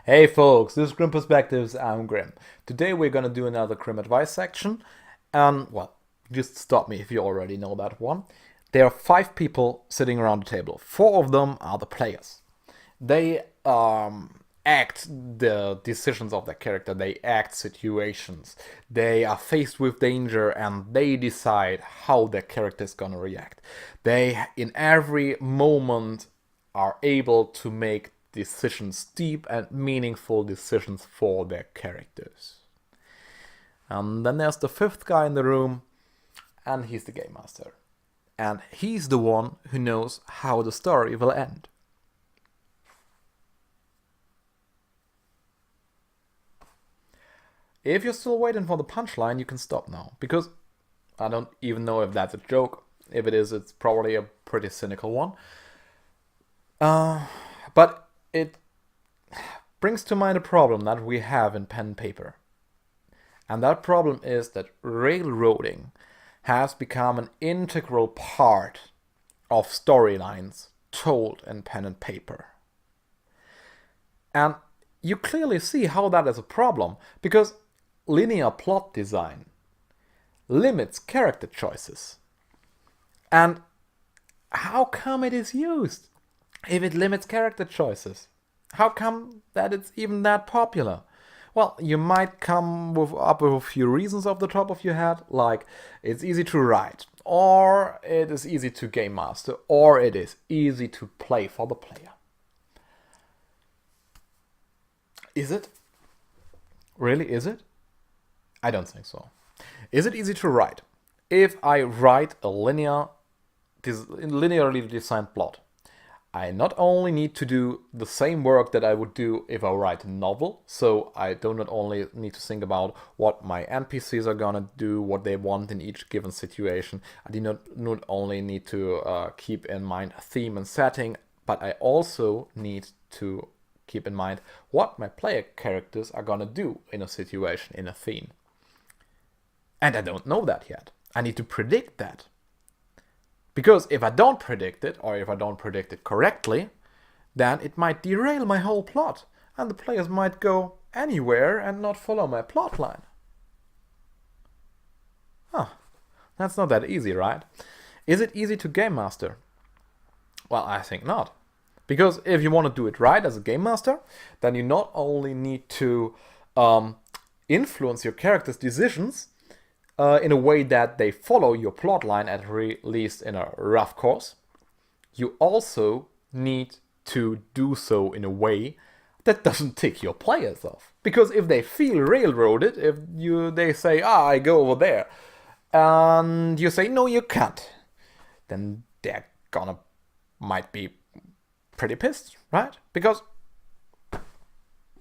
Hey folks, this is Grim Perspectives, I'm Grim. Today we're gonna do another Grim Advice section. And, well, just stop me if you already know that one. There are 5 people sitting around the table. 4 of them are the players. They act the decisions of their character, they act situations. They are faced with danger and they decide how their character is gonna react. They, in every moment, are able to make decisions, deep and meaningful decisions for their characters. And then there's the 5th guy in the room, and he's the game master. And he's the one who knows how the story will end. If you're still waiting for the punchline, you can stop now, because I don't even know if that's a joke. If it is, it's probably a pretty cynical one. But it brings to mind a problem that we have in pen and paper. And that problem is that railroading has become an integral part of storylines told in pen and paper. And you clearly see how that is a problem, because linear plot design limits character choices. And how come it is used? If it limits character choices, how come that it's even that popular? Well, you might come up with a few reasons off the top of your head, like it's easy to write, or it is easy to game master, or it is easy to play for the player. Is it? Really, is it? I don't think so. Is it easy to write? If I write a linearly designed plot, I not only need to do the same work that I would do if I write a novel, so I do not only need to think about what my NPCs are gonna do, what they want in each given situation. I do not only need to keep in mind theme and setting, but I also need to keep in mind what my player characters are gonna do in a situation, in a theme. And I don't know that yet. I need to predict that. Because if I don't predict it, or if I don't predict it correctly, then it might derail my whole plot, and the players might go anywhere and not follow my plot line. Huh. That's not that easy, right? Is it easy to game master? Well, I think not. Because if you want to do it right as a game master, then you not only need to influence your character's decisions, in a way that they follow your plotline, at least in a rough course. You also need to do so in a way that doesn't tick your players off. Because if they feel railroaded, if they say, I go over there, and you say, no, you can't, then they're might be pretty pissed, right? Because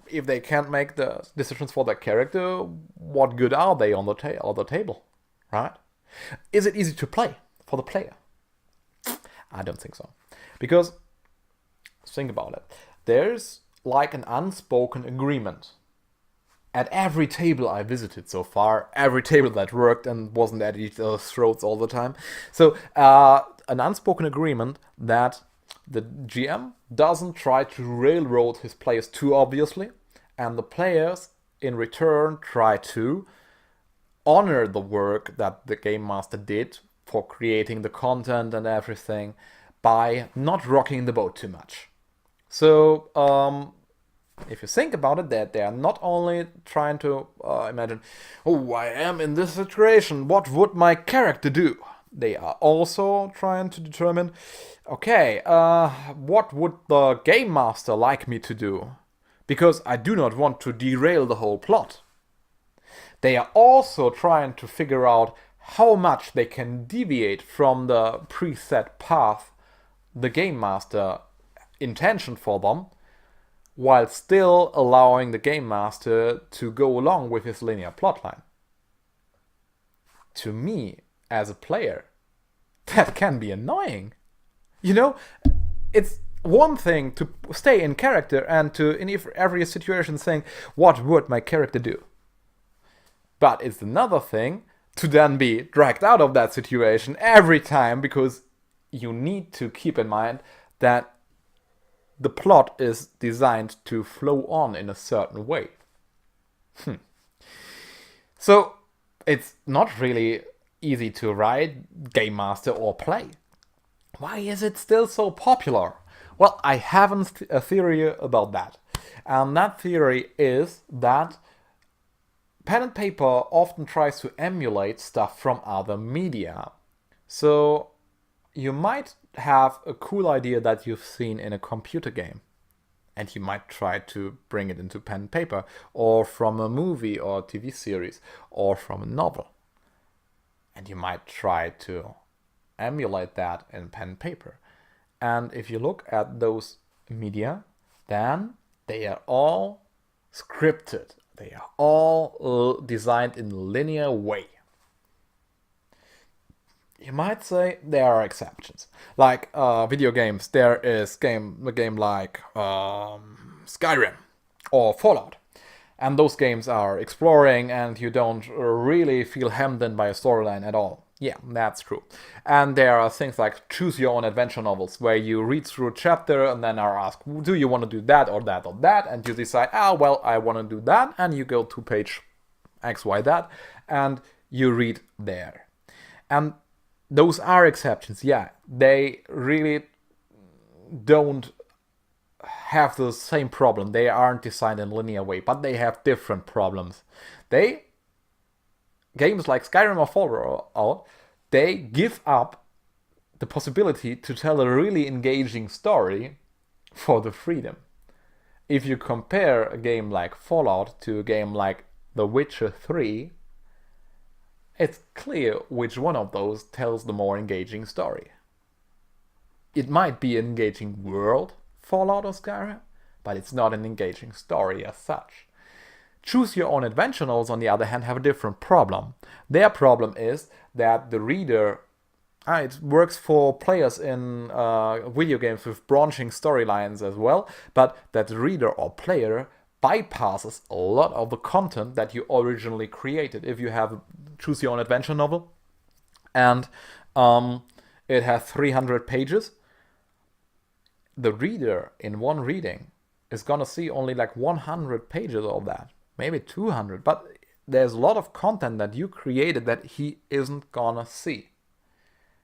if they can't make the decisions for their character, what good are they on the table, right? Is it easy to play for the player? I don't think so. Because, think about it, there's like an unspoken agreement. At every table I visited so far, every table that worked and wasn't at each other's throats all the time. So, an unspoken agreement that the GM doesn't try to railroad his players too obviously, and the players in return try to honor the work that the game master did for creating the content and everything by not rocking the boat too much. So if you think about it, that they are not only trying to imagine, oh, I am in this situation, what would my character do? They are also trying to determine, okay, what would the game master like me to do? Because I do not want to derail the whole plot. They are also trying to figure out how much they can deviate from the preset path the game master intentioned for them, while still allowing the game master to go along with his linear plotline. To me, as a player, that can be annoying. You know, it's one thing to stay in character and to, in every situation, saying, what would my character do? But it's another thing to then be dragged out of that situation every time, because you need to keep in mind that the plot is designed to flow on in a certain way. So it's not really easy to write, game master, or play. Why is it still so popular? Well, I have a theory about that. And that theory is that pen and paper often tries to emulate stuff from other media. So you might have a cool idea that you've seen in a computer game, and you might try to bring it into pen and paper, or from a movie or TV series, or from a novel. And you might try to emulate that in pen and paper. And if you look at those media, then they are all scripted. They are all designed in a linear way. You might say there are exceptions. Like video games, there is a game like Skyrim or Fallout. And those games are exploring and you don't really feel hemmed in by a storyline at all. Yeah, that's true. And there are things like choose your own adventure novels where you read through a chapter and then are asked, do you want to do that or that or that? And you decide, well, I want to do that. And you go to page X, Y, that, and you read there. And those are exceptions, yeah. They really don't have the same problem. They aren't designed in a linear way, but they have different problems. Games like Skyrim or Fallout, they give up the possibility to tell a really engaging story for the freedom. If you compare a game like Fallout to a game like The Witcher 3, it's clear which one of those tells the more engaging story. It might be an engaging world, Fallout or Skyrim, but it's not an engaging story as such. Choose Your Own Adventure novels, on the other hand, have a different problem. Their problem is that the reader, it works for players in video games with branching storylines as well, but that the reader or player bypasses a lot of the content that you originally created. If you have a Choose Your Own Adventure novel and it has 300 pages, the reader in one reading is gonna see only like 100 pages of that. Maybe 200, but there's a lot of content that you created that he isn't gonna see.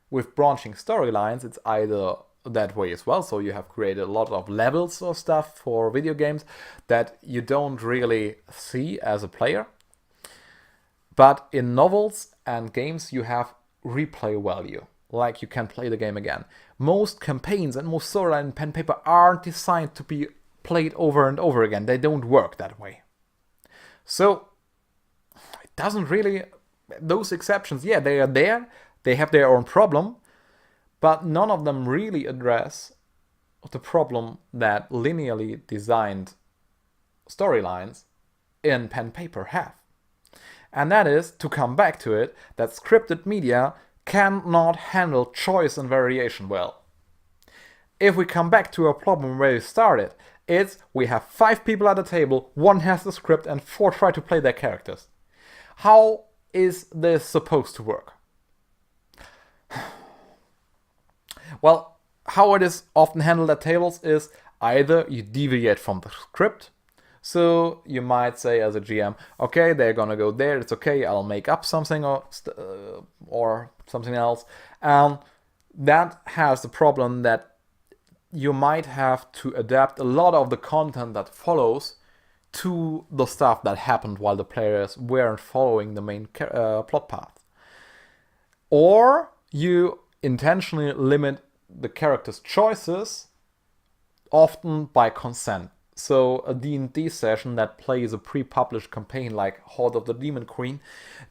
With branching storylines, it's either that way as well, so you have created a lot of levels or stuff for video games that you don't really see as a player. But in novels and games, you have replay value, like you can play the game again. Most campaigns and most storyline in pen and paper aren't designed to be played over and over again. They don't work that way. So it doesn't really, those exceptions, yeah, they are there, they have their own problem, but none of them really address the problem that linearly designed storylines in pen and paper have. And that is, to come back to it, that scripted media cannot handle choice and variation well. If we come back to a problem where we started, it's we have 5 people at a table, 1 has the script and 4 try to play their characters. How is this supposed to work? Well, how it is often handled at tables is either you deviate from the script. So you might say as a GM, okay, they're gonna go there, it's okay, I'll make up something or something else. And that has the problem that you might have to adapt a lot of the content that follows to the stuff that happened while the players weren't following the main plot path. Or you intentionally limit the character's choices, often by consent. So a D&D session that plays a pre-published campaign like Horde of the Demon Queen,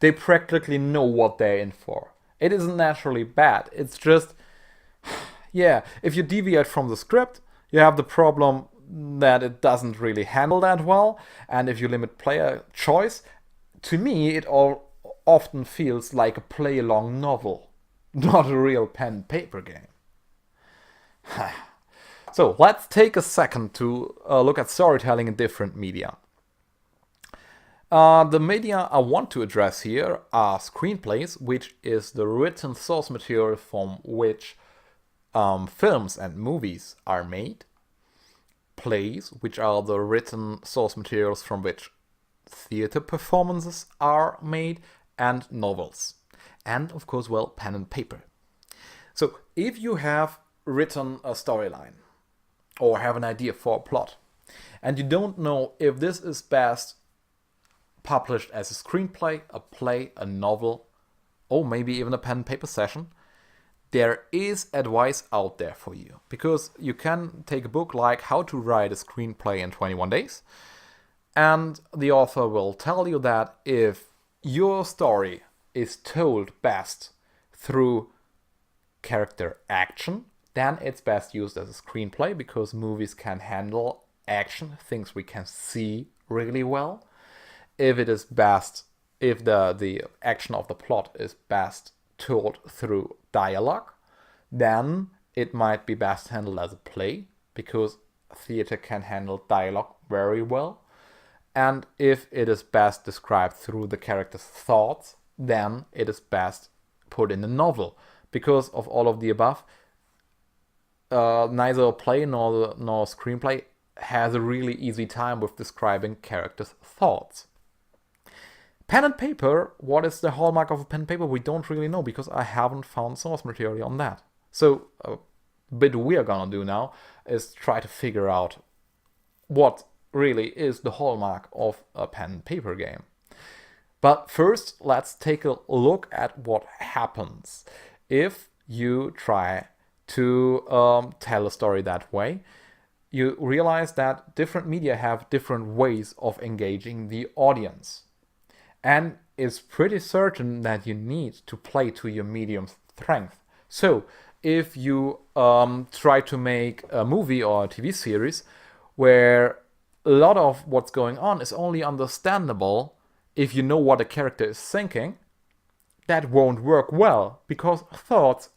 they practically know what they're in for. It isn't naturally bad, it's just, yeah, if you deviate from the script, you have the problem that it doesn't really handle that well, and if you limit player choice, to me it all often feels like a play-along novel, not a real pen and paper game. So let's take a second to look at storytelling in different media. The media I want to address here are screenplays, which is the written source material from which films and movies are made. plays, which are the written source materials from which theater performances are made, and novels. And of course, well, pen and paper. So if you have written a storyline or have an idea for a plot, and you don't know if this is best published as a screenplay, a play, a novel, or maybe even a pen and paper session, there is advice out there for you. Because you can take a book like How to Write a Screenplay in 21 Days, and the author will tell you that if your story is told best through character action, then it's best used as a screenplay, because movies can handle action, things we can see really well. If it is best, if the action of the plot is best told through dialogue, then it might be best handled as a play, because theater can handle dialogue very well. And if it is best described through the character's thoughts, then it is best put in a novel. Because of all of the above, neither a play nor a screenplay has a really easy time with describing characters' thoughts. Pen and paper, what is the hallmark of a pen and paper? We don't really know, because I haven't found source material on that. So a bit we're gonna do now is try to figure out what really is the hallmark of a pen and paper game. But first, let's take a look at what happens if you try to tell a story that way. You realize that different media have different ways of engaging the audience. And it's pretty certain that you need to play to your medium's strength. So if you try to make a movie or a TV series where a lot of what's going on is only understandable if you know what a character is thinking, that won't work well, because thoughts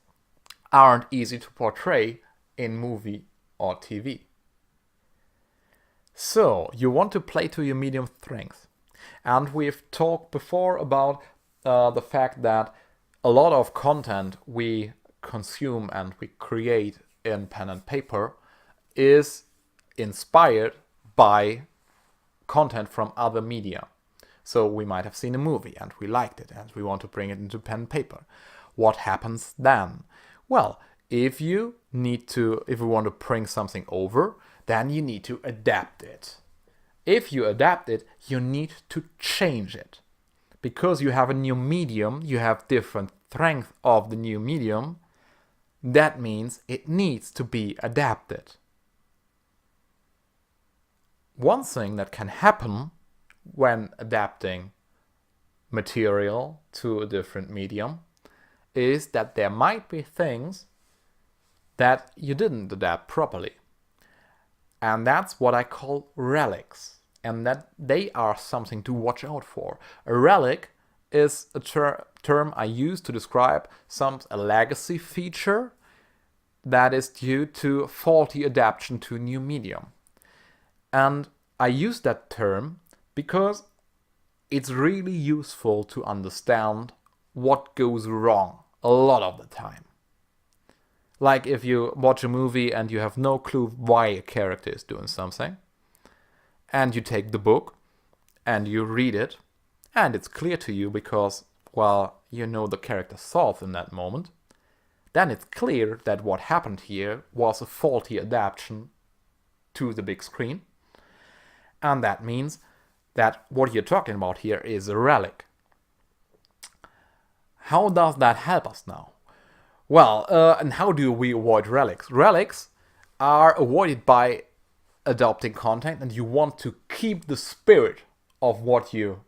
aren't easy to portray in movie or TV. So you want to play to your medium strength. And we've talked before about the fact that a lot of content we consume and we create in pen and paper is inspired by content from other media. So we might have seen a movie and we liked it and we want to bring it into pen and paper. What happens then? Well, if you want to bring something over, then you need to adapt it. If you adapt it, you need to change it. Because you have a new medium, you have different strength of the new medium, that means it needs to be adapted. One thing that can happen when adapting material to a different medium is that there might be things that you didn't adapt properly. And that's what I call relics. And that they are something to watch out for. A relic is a term I use to describe a legacy feature that is due to faulty adaptation to a new medium. And I use that term because it's really useful to understand what goes wrong a lot of the time. Like if you watch a movie and you have no clue why a character is doing something, and you take the book and you read it, and it's clear to you because, well, you know the character's thoughts in that moment, then it's clear that what happened here was a faulty adaptation to the big screen. And that means that what you're talking about here is a relic. How does that help us now? Well, and how do we avoid relics? Relics are avoided by adopting content, and you want to keep the spirit of what you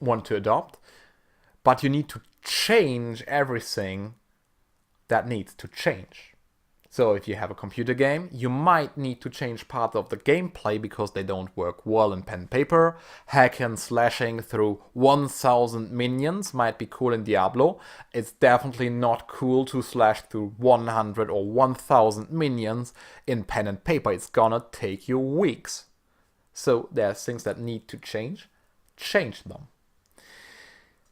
want to adopt, but you need to change everything that needs to change. So if you have a computer game, you might need to change parts of the gameplay because they don't work well in pen and paper. Hack and slashing through 1000 minions might be cool in Diablo. It's definitely not cool to slash through 100 or 1000 minions in pen and paper. It's gonna take you weeks. So there's things that need to change. Change them.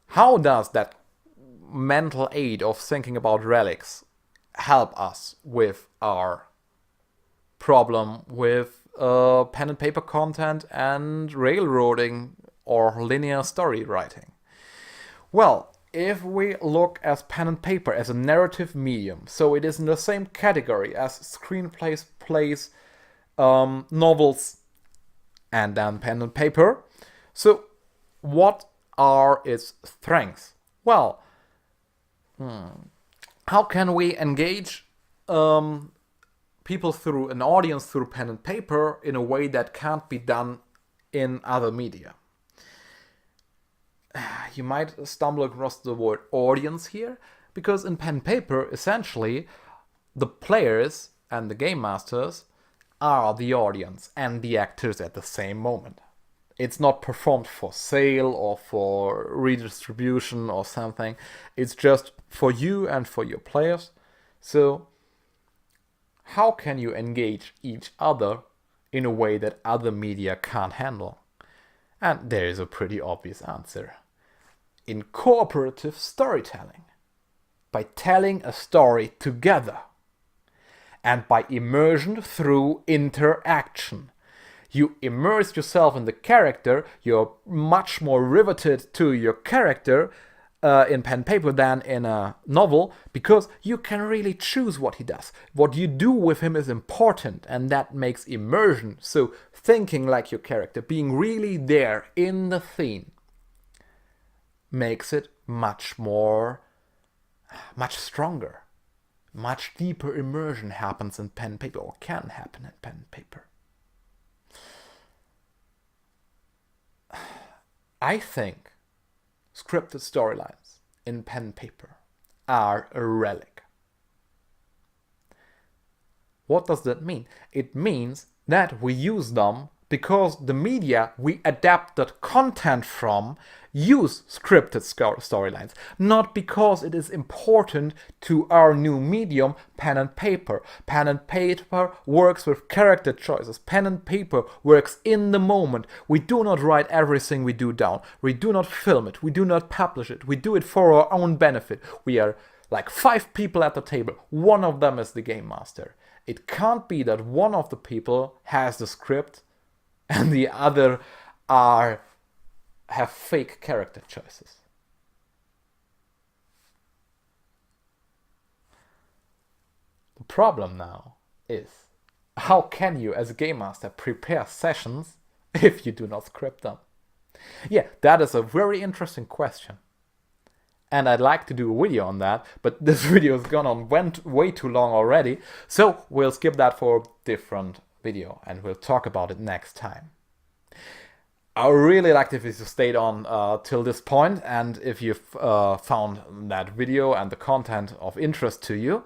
How does that mental aid of thinking about relics help us with our problem with pen and paper content and railroading or linear story writing? Well, if we look at pen and paper as a narrative medium, so it is in the same category as screenplays, plays, novels, and then pen and paper. So what are its strengths? Well, how can we engage people through an audience through pen and paper in a way that can't be done in other media? You might stumble across the word audience here, because in pen and paper, essentially, the players and the game masters are the audience and the actors at the same moment. It's not performed for sale or for redistribution or something. It's just for you and for your players. So how can you engage each other in a way that other media can't handle? And there is a pretty obvious answer. In cooperative storytelling. By telling a story together. And by immersion through interaction. You immerse yourself in the character, you're much more riveted to your character in pen and paper than in a novel, because you can really choose what he does. What you do with him is important, and that makes immersion. So thinking like your character, being really there in the scene, makes it much stronger. Much deeper immersion happens in pen and paper, or can happen in pen and paper. I think scripted storylines in pen and paper are a relic. What does that mean? It means that we use them because the media we adapted content from use scripted storylines, not because it is important to our new medium, pen and paper. Pen and paper works with character choices. Pen and paper works in the moment. We do not write everything we do down. We do not film it. We do not publish it. We do it for our own benefit. We are like 5 people at the table. One of them is the game master. It can't be that one of the people has the script and the other have fake character choices. The problem now is, how can you as a game master prepare sessions if you do not script them? Yeah, that is a very interesting question. And I'd like to do a video on that, but this video has gone on way too long already, so we'll skip that for a different video and we'll talk about it next time. I would really like if you stayed on till this point, and if you've found that video and the content of interest to you.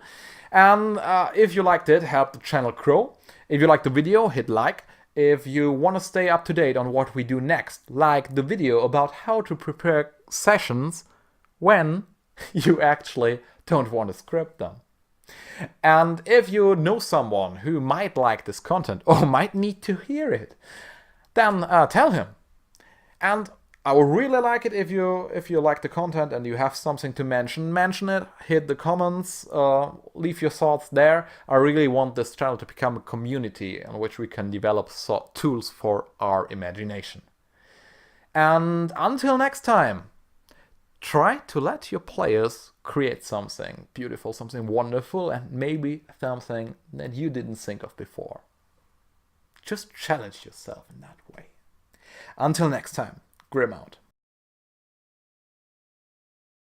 And if you liked it, help the channel grow. If you liked the video, hit like. If you want to stay up to date on what we do next, like the video about how to prepare sessions when you actually don't want to script them. And if you know someone who might like this content or might need to hear it, then tell him. And I would really like it if you like the content and you have something to mention it, hit the comments, leave your thoughts there. I really want this channel to become a community in which we can develop tools for our imagination. And until next time, try to let your players create something beautiful, something wonderful, and maybe something that you didn't think of before. Just challenge yourself in that way. Until next time, Grim out.